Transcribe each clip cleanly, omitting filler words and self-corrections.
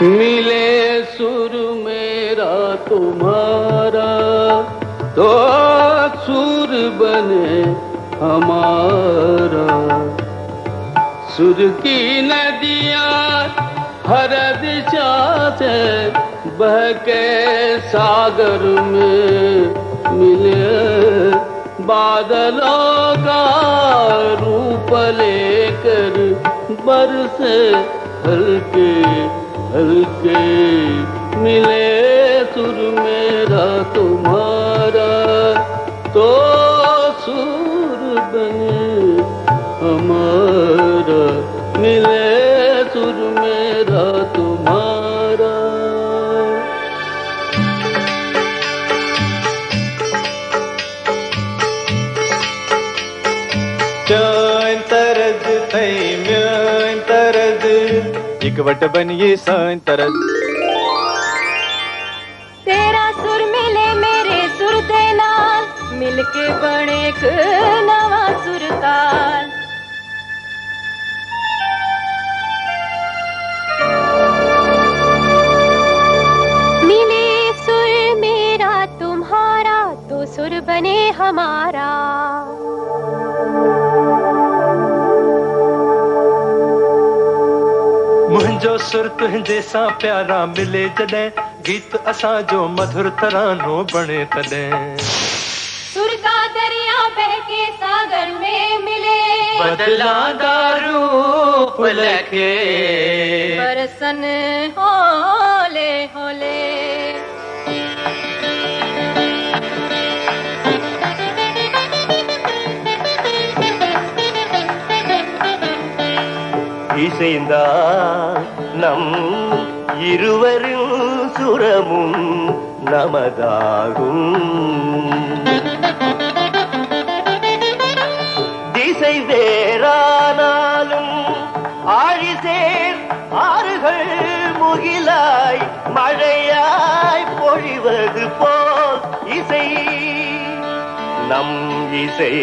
मिले सुर मेरा तुम्हारा तो सुर बने हमारा। सुर की नदियाँ हर दिशा से बह के सागर में मिले। बादलों का रूप लेकर बरसे हल्के हल्के। मिले सुर मेरा तुम्हारा तो सुर बने हमारा। मिले सुर मेरा तुम्हारा। Chön तरज थई म्यों तरज इकवट बनिए सान तरज। तेरा सुर मिले मेरे सुर दे नाल मिलके बने एक नवा सुरताल। मिले सुर मेरा तुम्हारा तो सुर बने हमारा। मुंहिंजो सुर तुंहिंजे सां प्यारा मिले जॾहिं गीत असां जो मधुर तरानो बणे तॾहिं। सुर का दरिया बह के सागर में मिले बदलांदा रूप लखे बरसन होले होले। இசைந்தா நம் இருவரின் சுரமும் நமதாகும். திசை வேறானாலும் ஆழிசேர் ஆறுகள் முகிலாய் மழையாய் பொழிவது போல் இசை நம் இசை.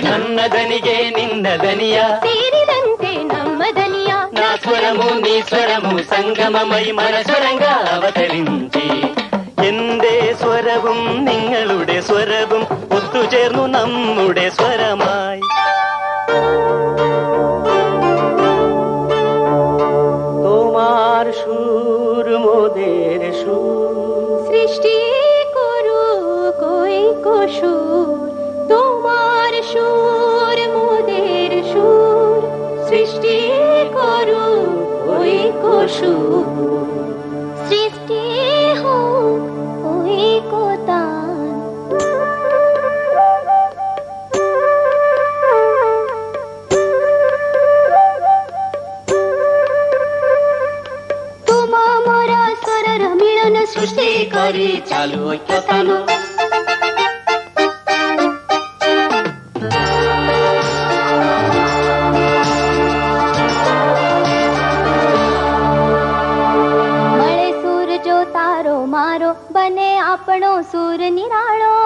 ನನ್ನದನಿಗೆ ನಿನ್ನದನಿಯ ಸೇರಿದಂತೆ ನಮ್ಮದನಿಯ నా స్వరము నీ స్వరము സംഗമമൈ മനസ്വരംഗ അവതరించి എന്റെ സ്വരവും നിങ്ങളുടെ സ്വരവും ഒത്തുചേർന്നു നമ്മുടെ സ്വരമായി. তোমার সুর মোদের সুর সৃষ্টি করু কই সুর। তোমার সুর মোদের সুর সৃষ্টি করু কই সুর। সৃষ্টি হোক ওই কোতান। তোমা মোরা স্বরর মিলন সৃষ্টি করে চালু ঐক্যতান। बने आपणो सूर निराळो।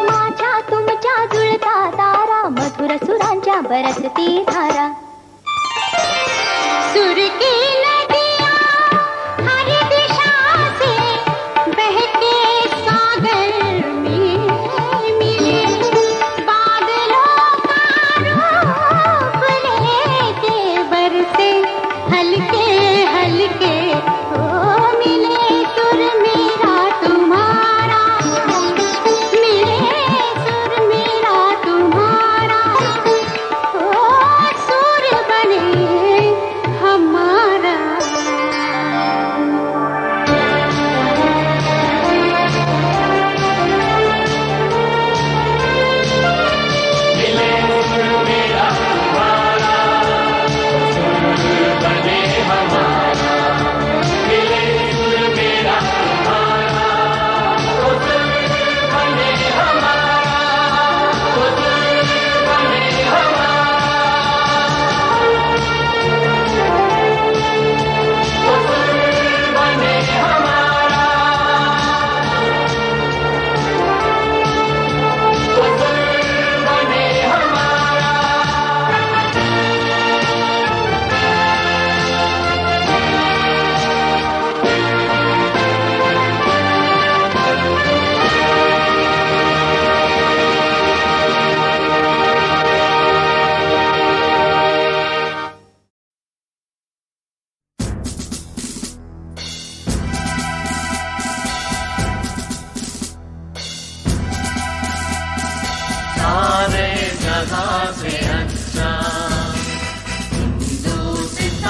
माझ्या तुमच्या जुळता तारा मधुर सुरांच्या बरसती धारा। सुर की नदियाँ हर दिशा से बहके सागर में मिले। बादलों का रूप लेके बरसे हल्के हल्के। ओ मिले सुर मेरा तुम्हारा। मिले सुर मेरा तुम्हारा। ओ सुर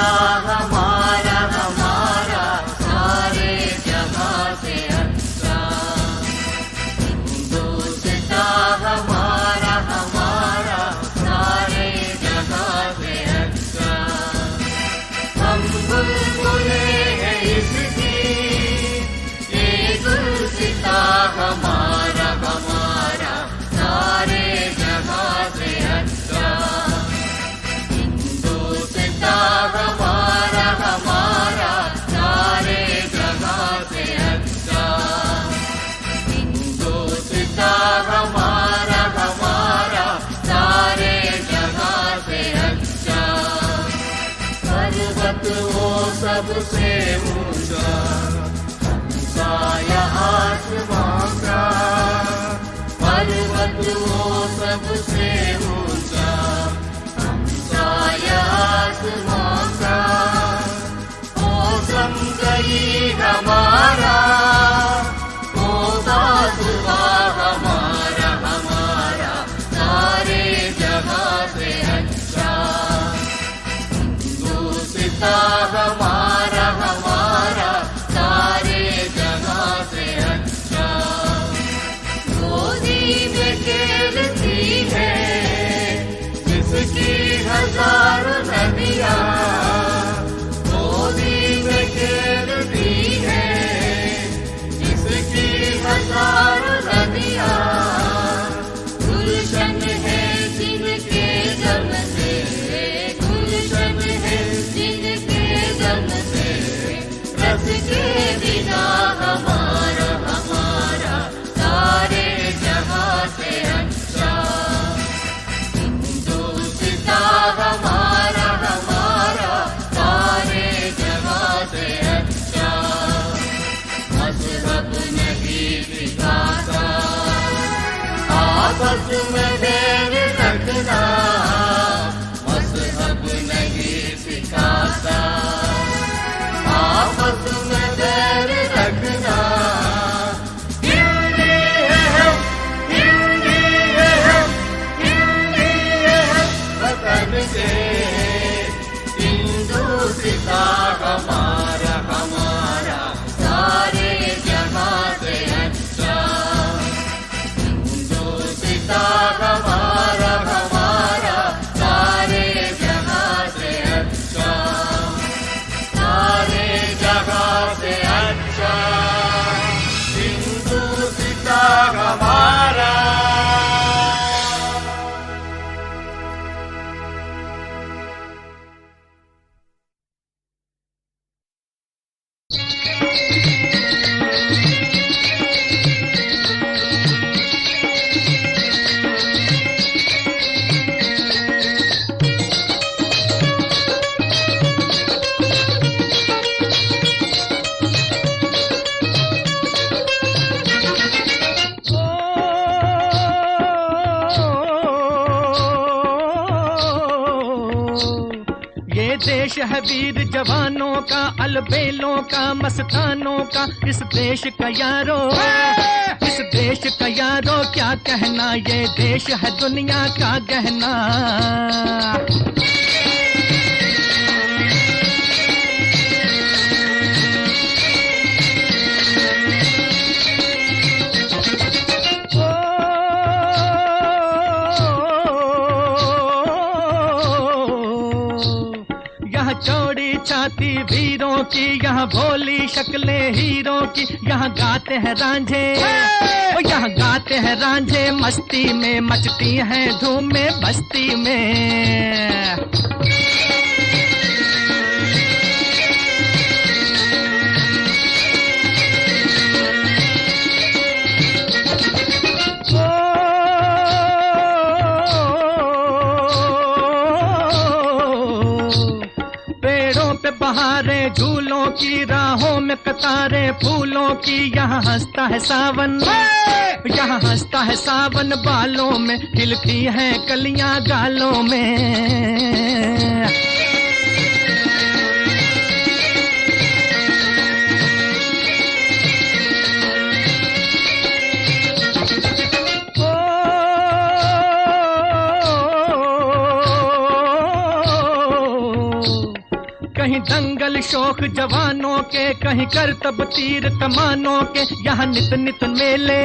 हिंदुस्ता हमारा हमारा सारे जहां से अच्छा, हिंदुस्ता हमारा हमारा सारे जहां से अच्छा। हम बुलबुले हैं इसकी, ये गुलसिता हमारा हमारा सारे जहां से अच्छा, हिंदुस्ता हमारा हमारा सारे जहां से अच्छा, हिंदुस्ता हमारा हमारा सारे जहां से अच्छा। पर्वत वो सबसे ऊंचा, साया आसमां का, पर्वत वो सबसे ऊंचा, साया आसमां का। मौसम गई हमारा, बाजुआ हमारा हमारा सारे जहां से अच्छा, हिंदुस्ता हमारा हमारा सारे जहां से अच्छा। गोदी में खेलती है जिसकी हजारों नदियां, गोदी में खेलती है जिसकी हजारों नदियां, गुलशन है जिनके दम से, गुलशन है जिनके दम से, रस के बिना हमारा हमारा सारे जहां से अच्छा, हिंदुस्ता हमारा हमारा सारे जहां से अच्छा। मजहब नहीं दिखाता, आपस में बैर रखना, मजहब नहीं सिखाता, आपस में बैर रखना। हिंदी है हम, हिंदी है हम, हिंदी है हम वतन के, हिंदुस्ता हमारा हमारा सारे जहां से अच्छा, हिंदुस्ता हमारा हमारा सारे जहां से अच्छा, सारे जहां से अच्छा, हिंदुस्ता हमारा। देश है वीर जवानों का, अलबेलों का, मस्तानों का, इस देश का यारो, इस देश का यारो क्या कहना, ये देश है दुनिया का गहना। चौड़ी छाती वीरों की, यहाँ भोली शक्लें हीरों की, यहाँ गाते हैं रांझे, यहाँ गाते हैं रांझे मस्ती में, मचती हैं धूम में बस्ती में। बहारें झूलों की, राहों में कतारें फूलों की, यहाँ हंसता है सावन, यहाँ हंसता है सावन बालों में, खिलती हैं कलियां गालों में। कहीं दंगल शौक जवानों के, कहीं करतब तीर कमानों के। यहाँ नित नित मेले,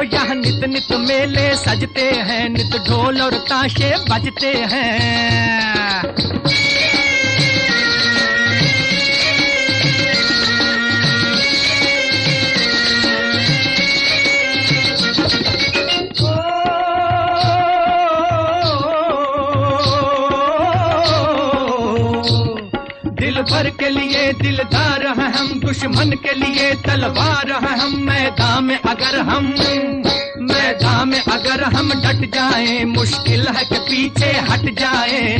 यहाँ नित नित मेले सजते हैं, नित ढोल और ताशे बजते हैं। भर के लिए दिलदार हैं हम, दुश्मन के लिए तलवार हैं हम। मैदान में अगर हम डट जाएं, मुश्किल है कि पीछे हट जाएं।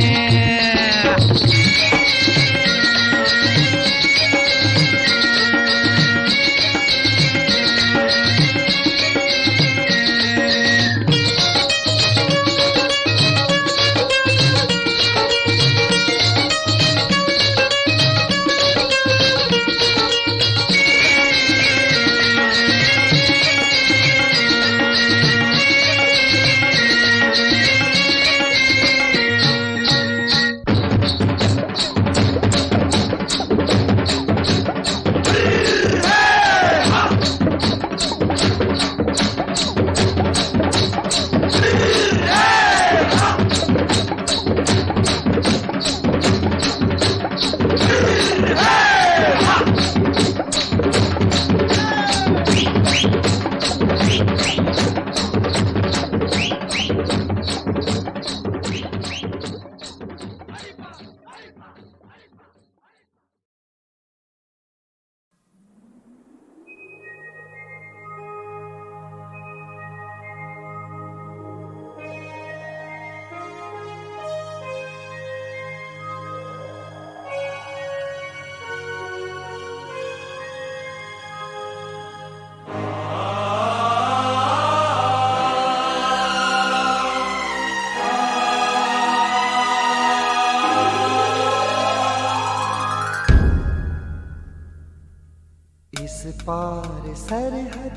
पार सरहद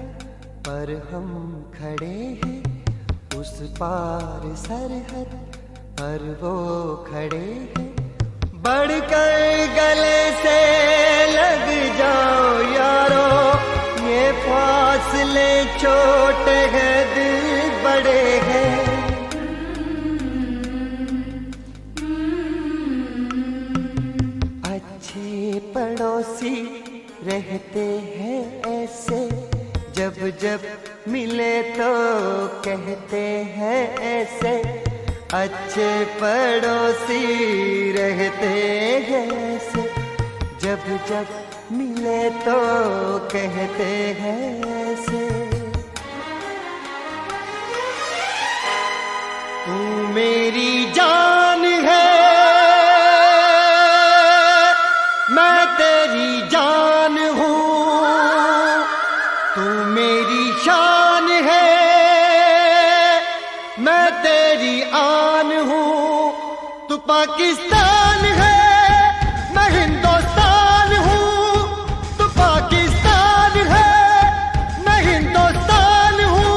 पर हम खड़े हैं, उस पार सरहद पर वो खड़े हैं। बढ़कर गले से लग जाओ यारो, ये फासले छोटे हैं दिल बड़े हैं। अच्छे पड़ोसी रहते हैं ऐसे, जब जब मिले तो कहते हैं ऐसे। अच्छे पड़ोसी रहते हैं ऐसे, जब जब मिले तो कहते हैं ऐसे। तू मेरी जान है, मैं तेरी जान हूँ। तू मेरी शान है, मैं तेरी आन हूँ। तू पाकिस्तान है, मैं हिंदुस्तान हूँ। तू पाकिस्तान है, मैं हिंदुस्तान हूँ।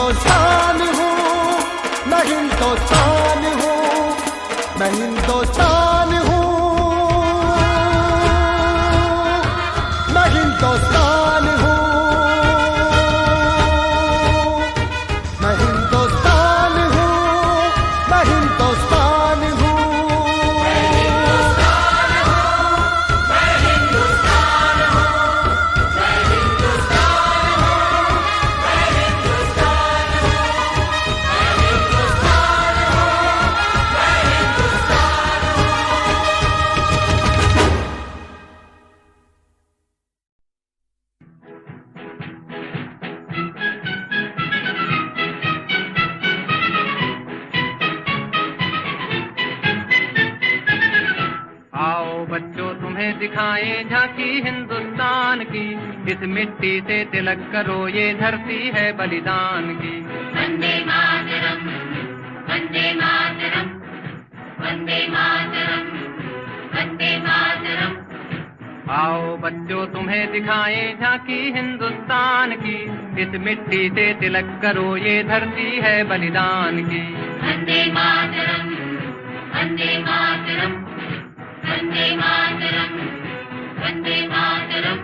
हिंदुस्तान हूँ, मैं हिंदुस्तान हूँ, मैं हिंदुस्तान हूँ, मैं हिंदुस्तान हूँ, मैं हिंदुस्तान हूँ, मैं हिंदुस्तान हूँ। आओ बच्चों तुम्हें दिखाएं झांकी हिंदुस्तान की, इस मिट्टी से तिलक करो ये धरती है बलिदान की। वंदे मातरम, वंदे मातरम, वंदे मातरम, वंदे मातरम। आओ बच्चों तुम्हें दिखाएं झांकी हिंदुस्तान की, इस मिट्टी से तिलक करो ये धरती है बलिदान की। वंदे मातरम, वंदे मातरम, वंदे मातरम, वंदे मातरम।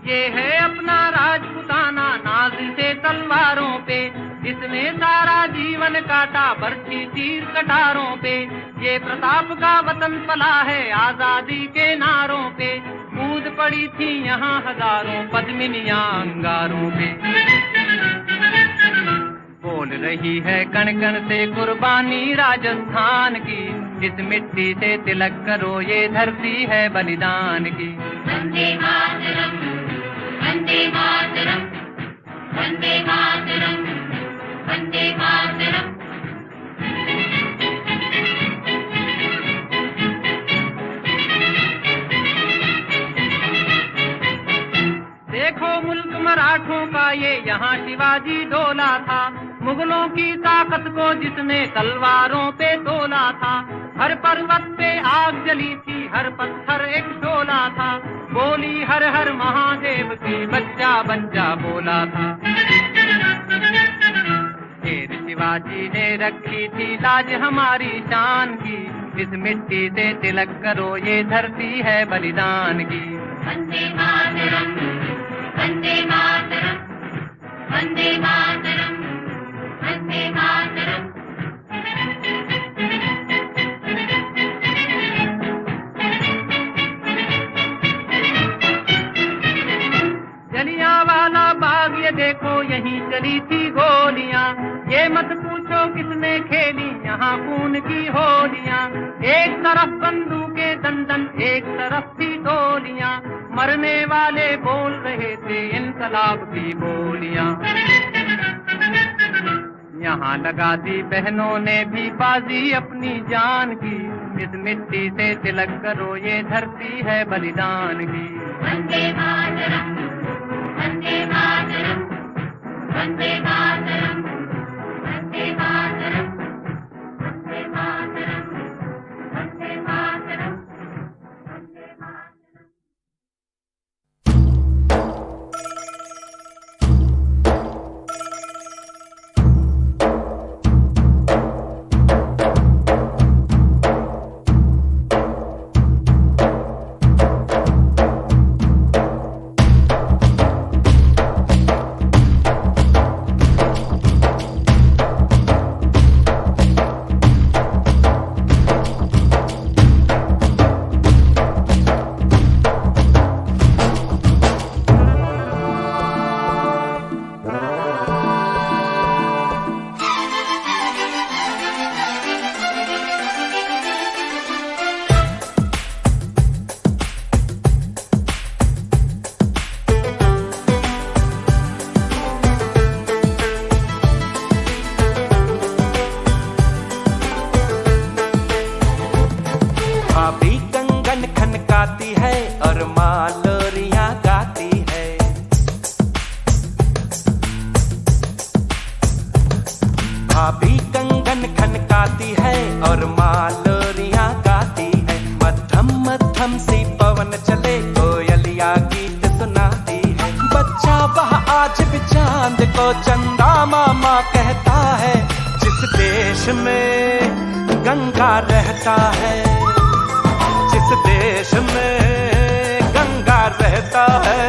ये है अपना राजपुताना नाज से तलवारों पे, इसने सारा जीवन काटा बरछी तीर कटारों पे। ये प्रताप का वतन पला है आजादी के नारों पे, कूद पड़ी थी यहाँ हजारों पद्मिनियां अंगारों पे। बोल रही है कण कण से कुर्बानी राजस्थान की, इस मिट्टी से तिलक करो ये धरती है बलिदान की। वंदे मातरम, वंदे मातरम, वंदे मातरम, वंदे मातरम। देखो मुल्क मराठों का ये यहाँ शिवाजी डोला था, मुगलों की ताकत को जिसने तलवारों पे तोला था। हर पर्वत पे आग जली थी, हर पत्थर एक शोला था, बोली हर हर महादेव की बच्चा बच्चा बोला था। शेर शिवाजी ने रखी थी लाज हमारी शान की, इस मिट्टी से तिलक करो ये धरती है बलिदान की। वंदे मातरम, वंदे मातरम, वंदे मातरम, वंदे मातरम। जलियांवाला बाग ये देखो यहीं चली थी गोलियां, ये मत पूछो किसने खेली यहाँ खून की होलियां। एक तरफ बंदूकें दंदन, एक तरफ थी गोलियां, मरने वाले बोल रहे थे इनकलाब की बोलियां। यहाँ लगा दी बहनों ने भी बाजी अपनी जान की, इस मिट्टी से तिलक करो ये धरती है बलिदान की। वंदे मातरम, वंदे मातरम, वंदे मातरम, वंदे मातरम, वंदे मातरम, वंदे मातरम, वंदे मातरम। भाभी कंगन खनकाती है और माँ लोरियां गाती है। मत को चंदा मामा कहता है, जिस देश में गंगा रहता है, जिस देश में गंगा रहता है।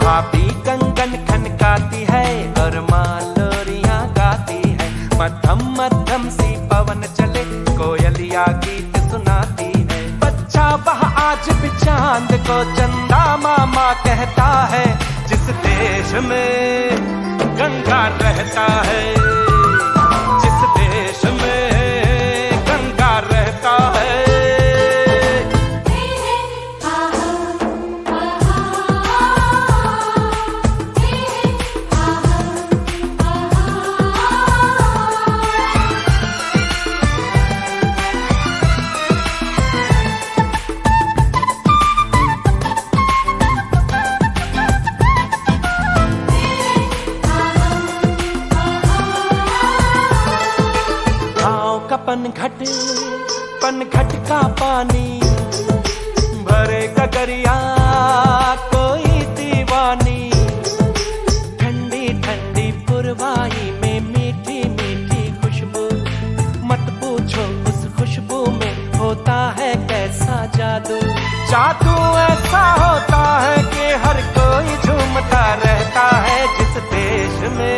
भाभी कंगन खनकाती है और माँ लोरियां गाती है, मध्यम मध्यम सी पवन चले कोयलिया गीत सुनाती है। बच्चा वह आज भी चांद को चंदा मामा कहता है, जिस देश में गंगा रहता है, जिस देश में गंगा रहता है। पनघट का पानी भरे गगरिया कोई दीवानी, ठंडी ठंडी पुरवाई में मीठी मीठी खुशबू, मत पूछो उस खुशबू में होता है कैसा जादू। जादू ऐसा होता है कि हर कोई झूमता रहता है, जिस देश में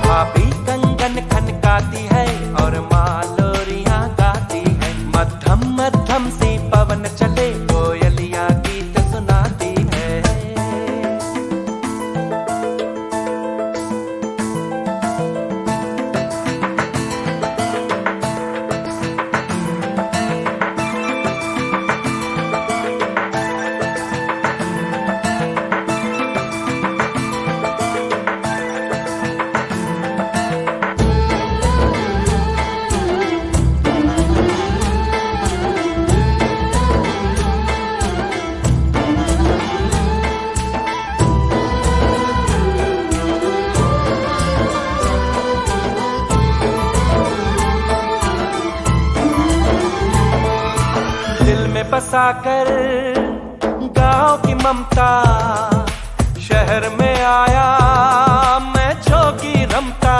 भाभी कंगन खनकाती है और माँ लोरियां गाती है, मध्यम मध्यम सी पवन चले कोयलिया गीत सुनाती है। बसाकर गांव की ममता, शहर में आया मैं जोगी रमता।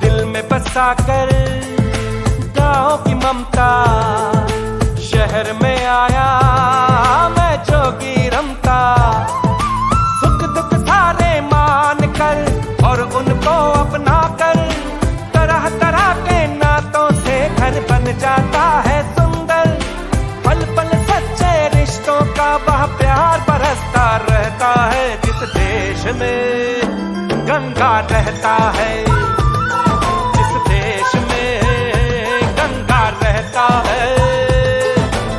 दिल में बसाकर गांव की ममता, शहर में आया मैं जोगी रमता। सुख दुख सारे मान कर और उनको अपना कर, तरह तरह के नातों से घर बन जाता है सुंदर। पल पल सच्चे रिश्तों का वह प्यार बरसता रहता है, जिस देश में गंगा रहता है, जिस देश में गंगा रहता है।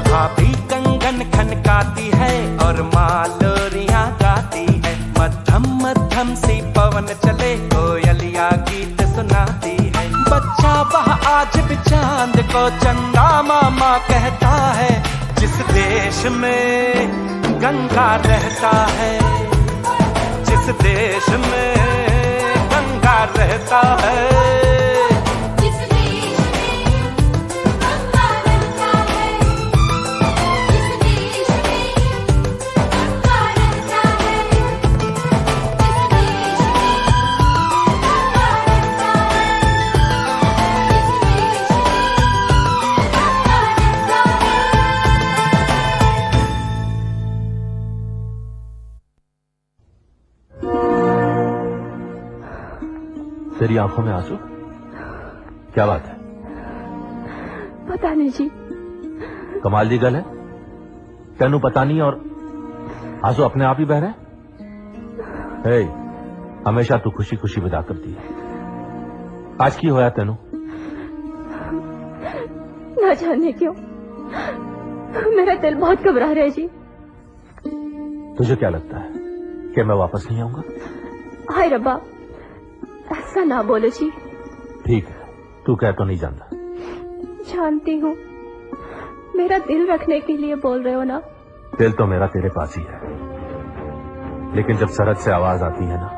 भाभी कंगन खनकाती है और माँ लोरियां गाती है, मध्यम मध्यम सी पवन चले कोयलिया गीत सुनाती है। बच्चा वह आज भी चांद को चंदा मामा कहता है, जिस देश में गंगा रहता है, जिस देश में गंगा रहता है। तेरी आंखों में आंसू, क्या बात है? पता नहीं जी। कमाल दी गल है, तेनू पता नहीं और आंसू अपने आप ही बह रहे। हे, हमेशा तू खुशी खुशी विदा करती है, आज की होया तेनू? ना जाने क्यों मेरा दिल बहुत घबरा रहा है जी। तुझे क्या लगता है कि मैं वापस नहीं आऊंगा? हाय रब्बा, ऐसा ना बोलो जी। ठीक है, तू कह तो नहीं जानता। जानती हूँ, मेरा दिल रखने के लिए बोल रहे हो ना। दिल तो मेरा तेरे पास ही है, लेकिन जब सरहद से आवाज आती है ना,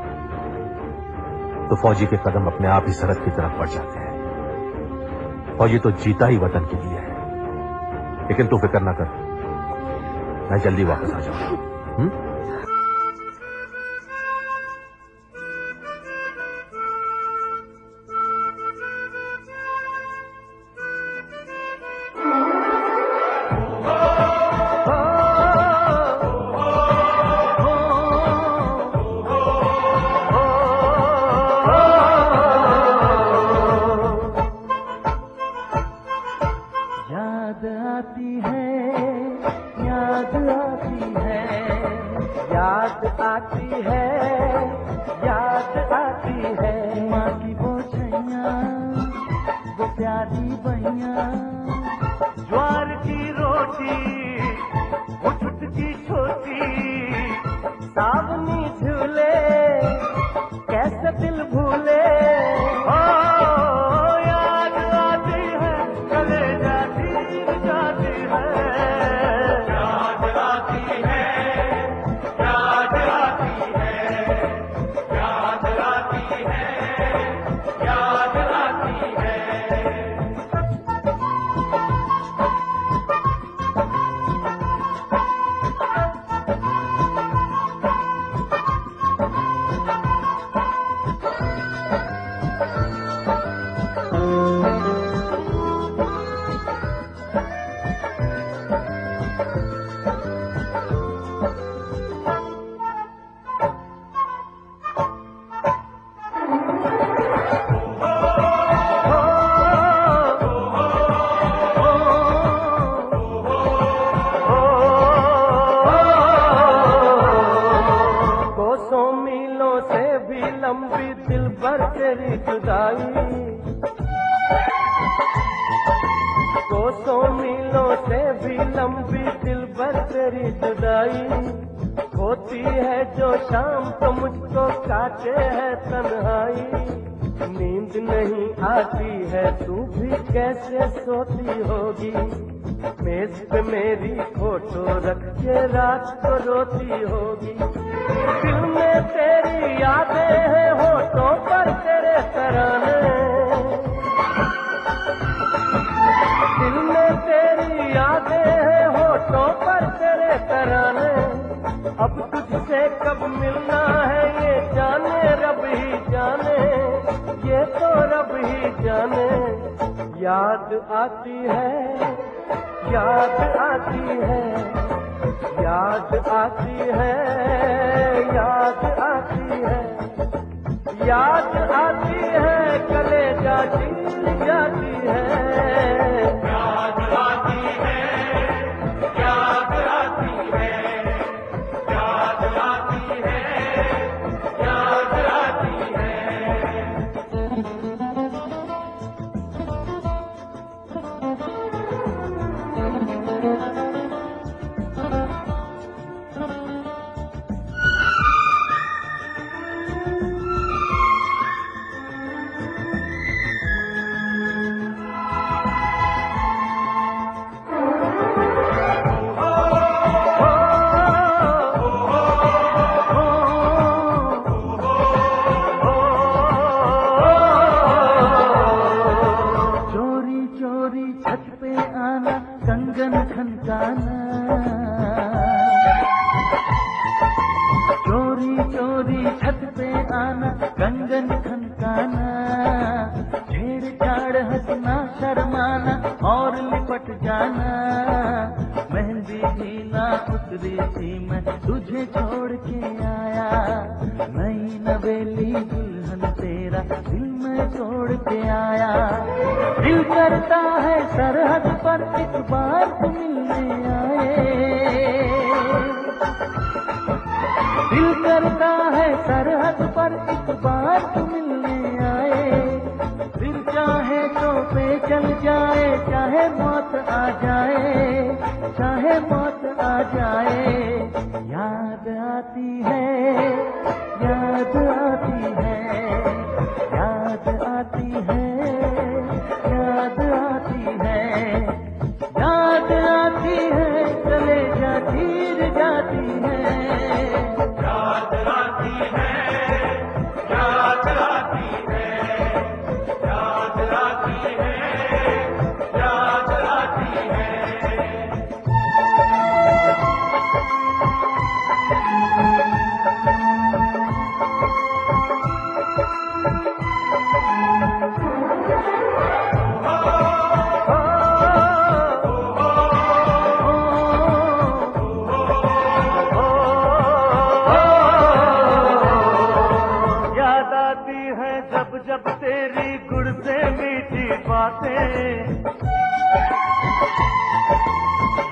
तो फौजी के कदम अपने आप ही सरहद की तरफ बढ़ जाते हैं। फौजी तो जीता ही वतन के लिए है। लेकिन तू फिक्र ना कर, मैं जल्दी वापस आ जाऊंगा। जाती है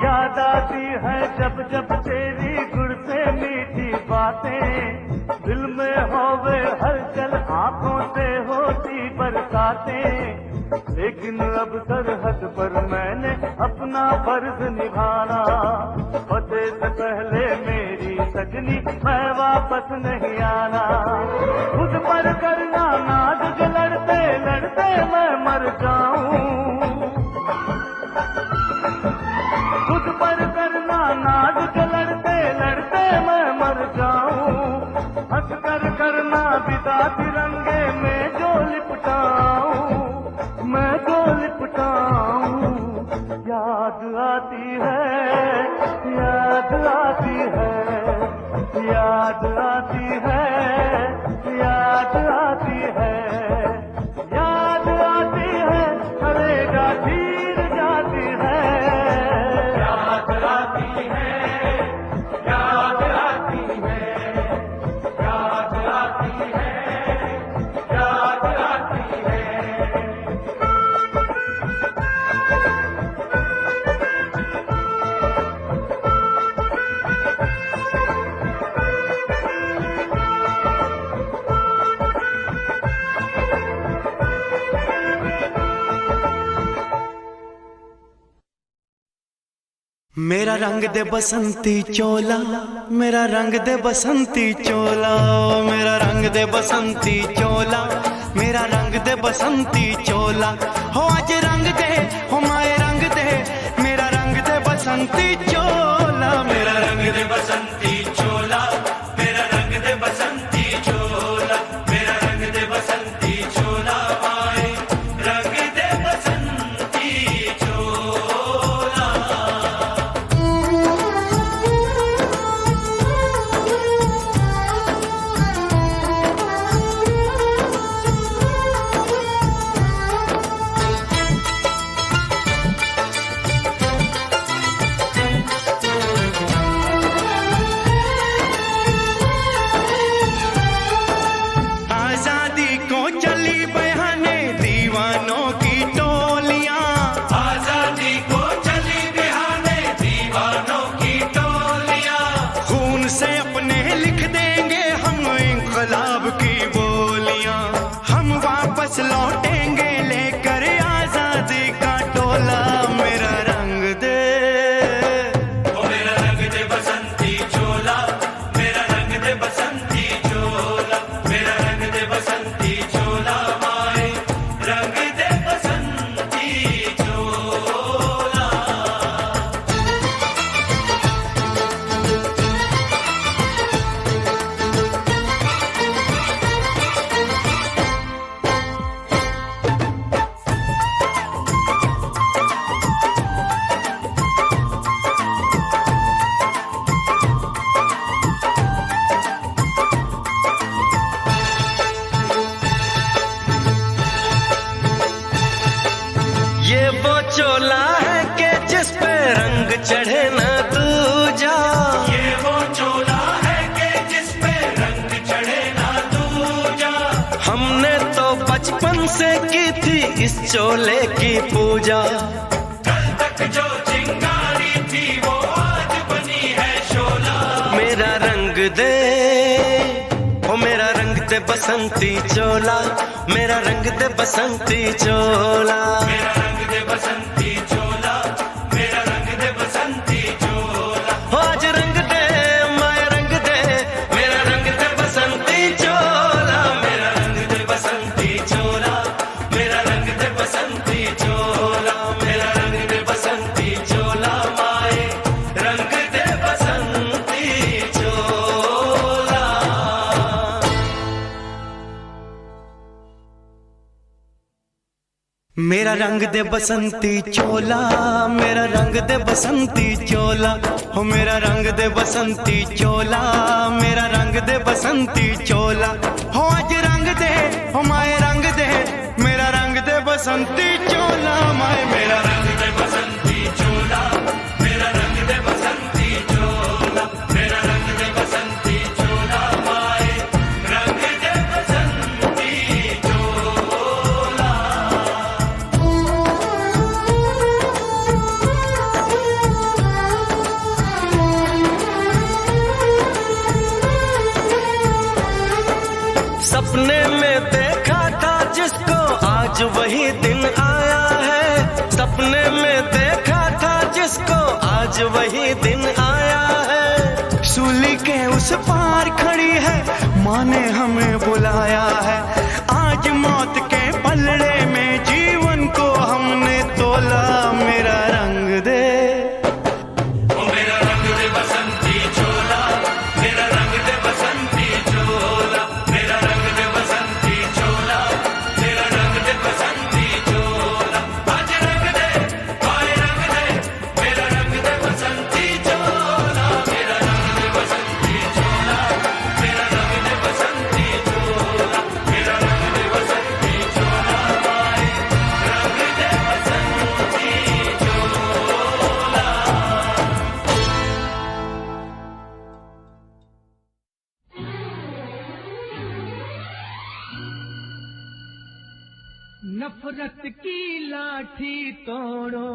याद आती है जब जब तेरी गुड़ से मीठी बातें, दिल में होवे हलचल आंखों से होती बरसातें। लेकिन अब सरहद पर मैंने अपना फर्ज निभाना, फतेह से पहले मेरी सजनी मैं वापस नहीं आना। खुद पर करना नाज जो लड़ते लड़ते मैं मर जाऊं, खुद पर करना नाज जो लड़ते लड़ते मैं मर जाऊं। हंस कर करना विदा तिरंगे में जो लिपटाऊं, मैं जो लिपटाऊं। याद आती है, याद आती है, याद आती है, याद आती है, याद आती है, करेगा चीर जाती है। याद आती है, याद आती है, याद आती है, याद आती है। मेरा रंग दे बसंती चोला, मेरा रंग दे बसंती चोला, मेरा रंग दे बसंती चोला, मेरा रंग दे बसंती चोला। हो आज रंग दे, हो माए रंग दे, मेरा रंग दे बसंती चोला, मेरा रंग दे बसंती चोला, मेरा रंग दे बसंती चोला, मेरा रंग दे बसंती चोला, माए रंग दे बसंती चोला। लौटेंगे लेकर आजादी का टोला। मेरा रंग दे, ओ मेरा रंग दे बसंती चोला, मेरा रंग दे बसंती चोला, मेरा रंग दे बसंती चोला, माए रंग दे बसंती चोला। ये वो चोला है कि जिस पे रंग चढ़े ना दूजा, ये वो चोला है कि जिस पे रंग चढ़े ना दूजा। हमने तो बचपन से की थी इस चोले की पूजा, कल तक जो चिंगारी थी वो आज बनी है शोला। मेरा रंग दे, ओ मेरा रंग दे बसंती चोला, मेरा रंग दे बसंती चोला, मेरा रंग दे बसंती चोला, मेरा रंग दे बसंती चोला। हो आज रंग दे, माया रंग दे, मेरा रंग दे बसंती चोला, मेरा रंग दे बसंती चोला, मेरा रंग दे बसंती चोला, मेरा रंग दे बसंती चोला, माए रंग दे बसंती चोला। मेरा रंग दे बसंती चोला, मेरा रंग दे बसंती चोला, हो मेरा रंग दे बसंती चोला, मेरा रंग दे बसंती चोला। हो आज रंग दे, हो माए रंग दे, मेरा रंग दे बसंती चोला, माए मेरा रंग दे बसंती चोला, मेरा रंग दे बसंती चोला, मेरा रंग दे बसंती चोला, माए रंग दे बसंती चोला। से पार खड़ी है, माँ ने हमें बुलाया है। आज मौत के पलड़े में जीवन को हमने तोला। मेरा रंग दे, ओ मेरा रंग दे बसंती चोला, मेरा रंग दे बसंती चोला, मेरा रंग दे बसंती चोला, मेरा रंग दे बसंती चोला। आज रंग दे, आए रंग दे, मेरा रंग दे बसंती चोला, मेरा रंग दे बसंती चोला, मेरा रंग दे बसंती चोला, मेरा रंग दे बसंती चोला, आए रंग दे बसंती चोला। नफरत की लाठी तोड़ो,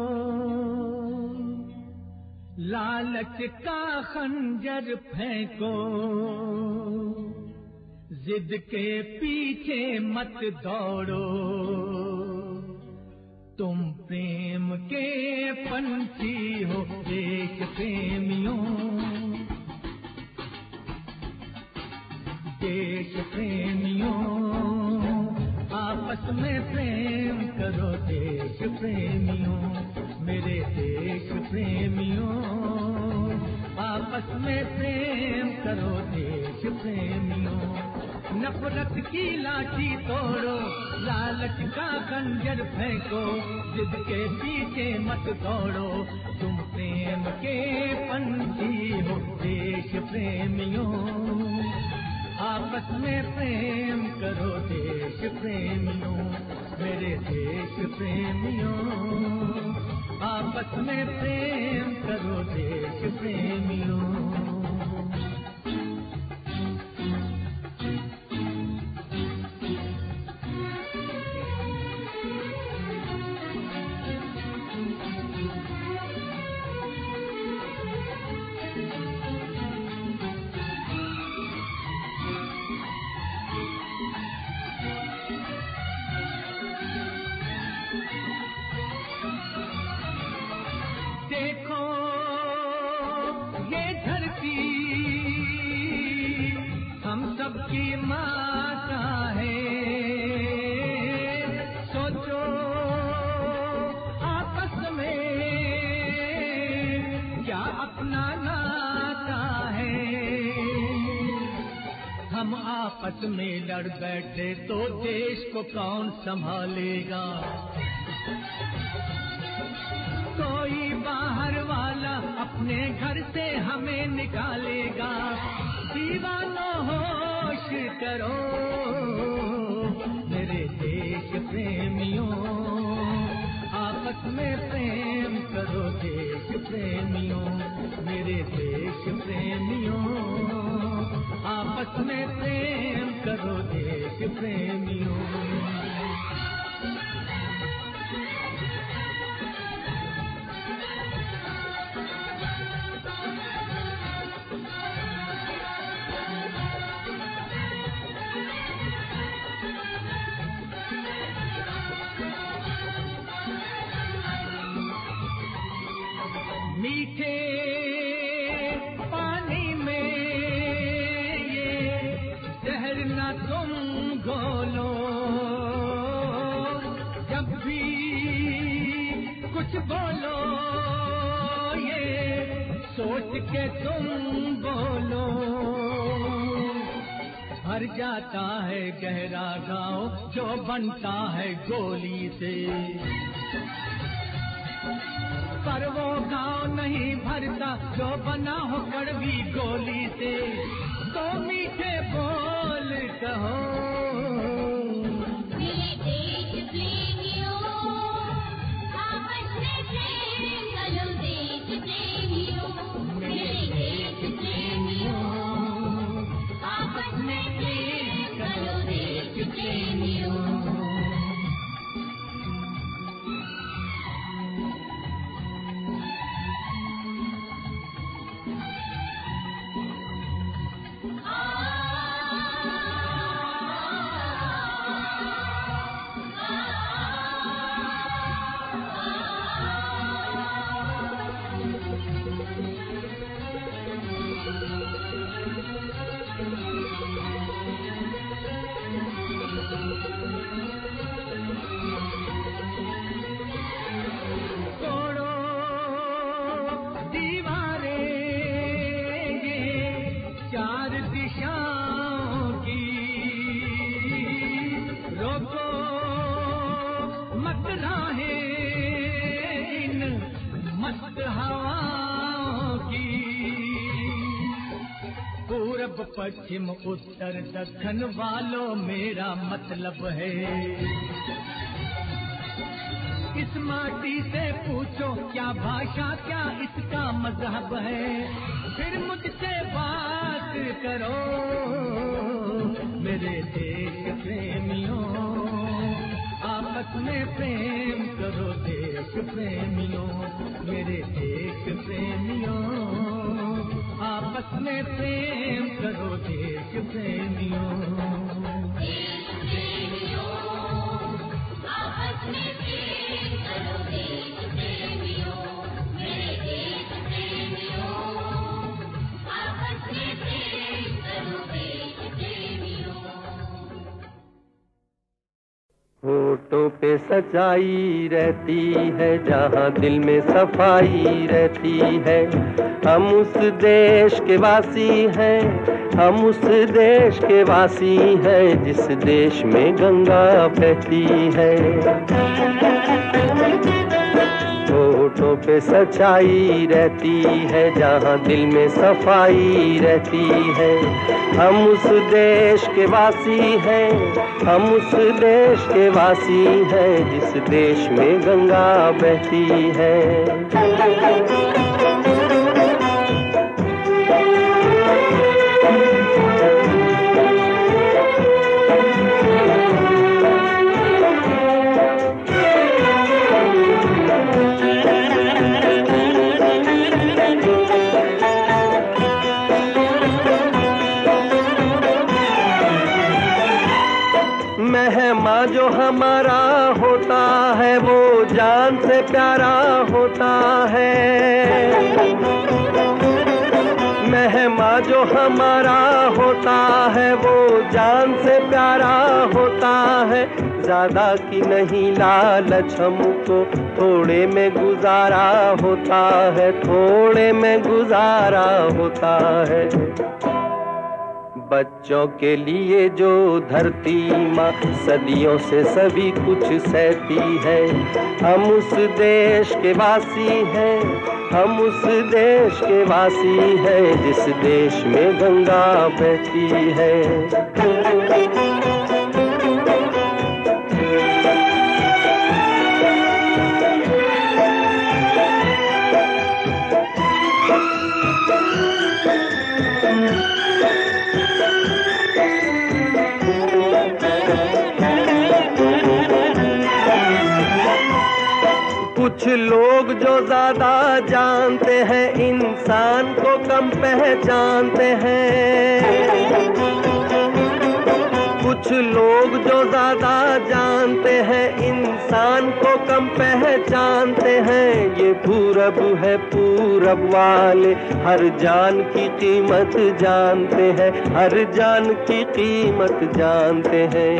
लालच का खंजर फेंको, जिद के पीछे मत दौड़ो। तुम प्रेम के पंछी हो देश प्रेमियों, देश प्रेमियों, आपस में प्रेम करो देश प्रेमियों, मेरे देश प्रेमियों, आपस में प्रेम करो देश प्रेमियों। नफरत की लाठी तोड़ो, लालच का खंजर फेंको, जिद के पीछे मत दौड़ो। तुम प्रेम के पंछी हो देश प्रेमियों, आपस में प्रेम करो देश प्रेमियों, मेरे देश प्रेमियों, आपस में प्रेम करो देश प्रेमियों। देखो ये धरती हम सबकी माता है, सोचो आपस में क्या अपना नाता है। हम आपस में लड़ बैठे तो देश को कौन संभालेगा। कोई बाहर वाला अपने घर से हमें निकालेगा। दीवानों होश करो मेरे देश प्रेमियों, आपस में प्रेम करो देश प्रेमियों, मेरे देश प्रेमियों, आपस में प्रेम करो देश प्रेमियों। मीठे पानी में ये जहर न तुम घोलो, जब भी कुछ बोलो ये सोच के तुम बोलो। भर जाता है गहरा गाँव जो बनता है गोली से, पर वो गाँव नहीं भरता जो बना हो कड़वी गोली से। तो मीठे बोल कहो मेरे देश प्रेमियों, आपस में प्रेम करो देश प्रेमियों, मेरे देश प्रेमियों, आपस में प्रेम करो देश प्रेमियों। पश्चिम उत्तर दक्षिण वालों मेरा मतलब है। इस माटी से पूछो क्या भाषा क्या इसका मजहब है, फिर मुझसे बात करो मेरे देश प्रेमियों, आपस में प्रेम करो देश प्रेमियों, मेरे देश प्रेमियों, आपस में प्रेम करो देश प्रेमियों। होठों पे सच्चाई रहती है जहाँ दिल में सफाई रहती है, हम उस देश के वासी हैं, हम उस देश के वासी हैं जिस देश में गंगा बहती है। होठों पे सच्चाई रहती है जहाँ दिल में सफाई रहती है, हम उस देश के वासी हैं, हम उस देश के वासी हैं जिस देश में गंगा बहती है। मेहमा जो हमारा होता है वो जान से प्यारा होता है, मेहमा जो हमारा होता है वो जान से प्यारा होता है, ज्यादा की नहीं लालच हमको थोड़े में गुजारा होता है, थोड़े में गुजारा होता है। बच्चों के लिए जो धरती माँ सदियों से सभी कुछ सहती है, हम उस देश के वासी हैं, हम उस देश के वासी हैं जिस देश में गंगा बहती है। कुछ लोग जो ज्यादा जानते हैं इंसान को कम पहचानते हैं, कुछ लोग जो ज्यादा जानते हैं इंसान को कम पहचानते हैं, ये पूरब है पूरब वाले हर जान की कीमत जानते हैं, हर जान की कीमत जानते हैं।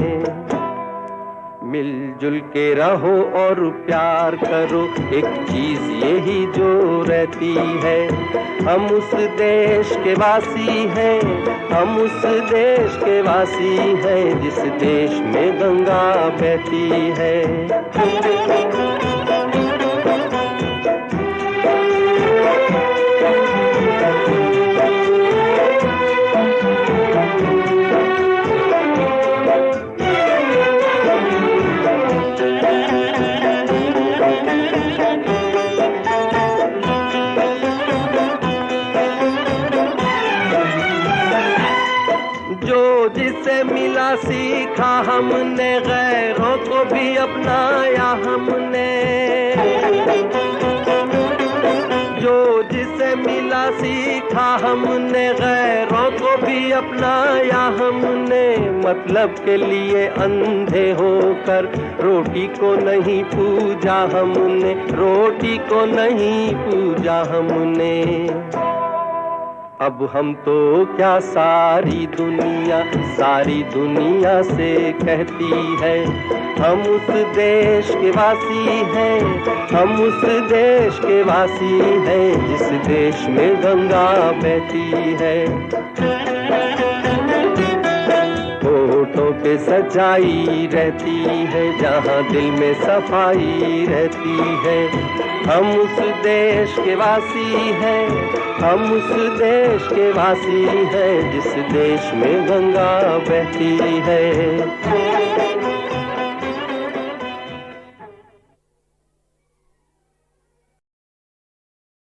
मिलजुल के रहो और प्यार करो एक चीज यही जो रहती है, हम उस देश के वासी हैं, हम उस देश के वासी हैं जिस देश में गंगा बहती है। जिसे मिला सीखा हमने गैरों को भी अपनाया हमने, जो जिसे मिला सीखा हमने गैरों को भी अपनाया हमने, मतलब के लिए अंधे होकर रोटी को नहीं पूजा हमने, रोटी को नहीं पूजा हमने। अब हम तो क्या सारी दुनिया से कहती है, हम उस देश के वासी हैं, हम उस देश के वासी हैं जिस देश में गंगा बहती है। बातों पे सच्चाई रहती है, जहाँ दिल में सफाई रहती है। हम उस देश के वासी हैं, हम उस देश के वासी हैं, जिस देश में गंगा बहती है।